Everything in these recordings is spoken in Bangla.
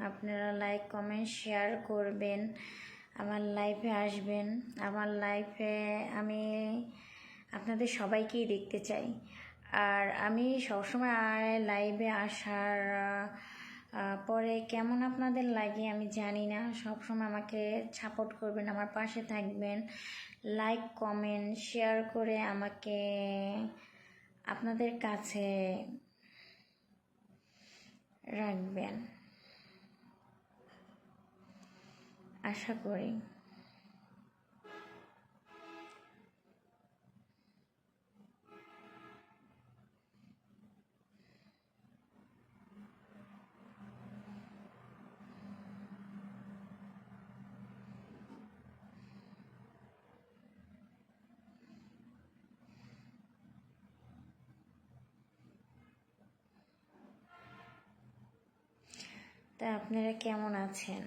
আপনারা লাইক কমেন্ট শেয়ার করবেন, আমার লাইফে আসবেন। আমার লাইফে আমি আপনাদের সবাইকেই দেখতে চাই। আর আমি সবসময় লাইভে আসার পরে কেমন আপনাদের লাগে আমি জানি না, সবসময় আমাকে সাপোর্ট করবেন, আমার পাশে থাকবেন, লাইক কমেন্ট শেয়ার করে আমাকে আপনাদের কাছে রাখবেন আশা করি। তা আপনারা কেমন আছেন?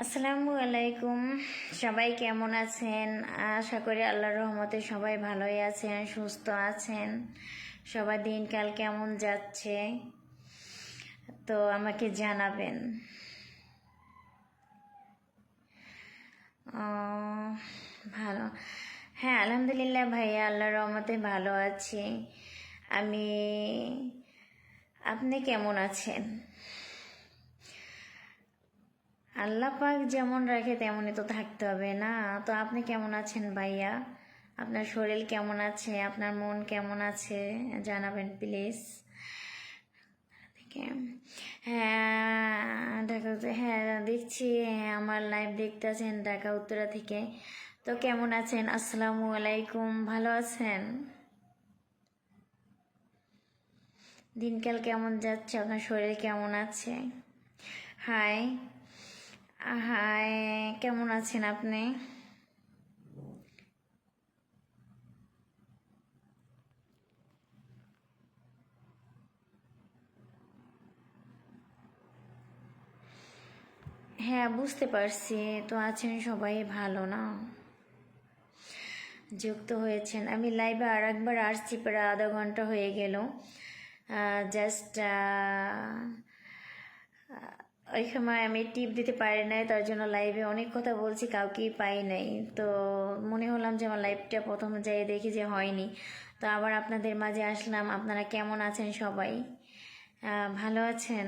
আসসালামু আলাইকুম, সবাই কেমন আছেন? আশা করি আল্লাহর রহমতে সবাই ভালোই আছেন, সুস্থ আছেন। সবার দিনকাল কেমন যাচ্ছে তো আমাকে জানাবেন। ভালো, হ্যাঁ আলহামদুলিল্লাহ ভাইয়া, আল্লাহর রহমতে ভালো আছি আমি। আপনি কেমন আছেন? আল্লাহ পাক যেমন রাখে তেমনই তো থাকতে হবে না? তো আপনি কেমন আছেন ভাইয়া? আপনার শরীর কেমন আছে, আপনার মন কেমন আছে জানাবেন প্লিজ। হ্যাঁ ঢাকা, হ্যাঁ দেখছি, হ্যাঁ আমার লাইভ দেখতেছেন ঢাকা উত্তরা থেকে। তো কেমন আছেন? আসসালামু আলাইকুম, ভালো আছেন? দিনকাল কেমন যাচ্ছে, আপনার শরীর কেমন আছে? হাই হাই, কেমন আছেন আপনি? হ্যাঁ বুঝতে পারছি, তো আছেন সবাই ভালো না? যুক্ত হয়েছেন, আমি লাইভে আর একবার আসছি, প্রায় আধা ঘন্টা হয়ে গেল। জাস্ট ওই সময় আমি টিপ দিতে পারি নাই, তার জন্য লাইভে অনেক কথা বলছি, কাউকেই পাই নাই। তো মনে হলাম যে আমার লাইভটা প্রথম যাই দেখি যে হয়নি, তো আবার আপনাদের মাঝে আসলাম। আপনারা কেমন আছেন সবাই? ভালো আছেন?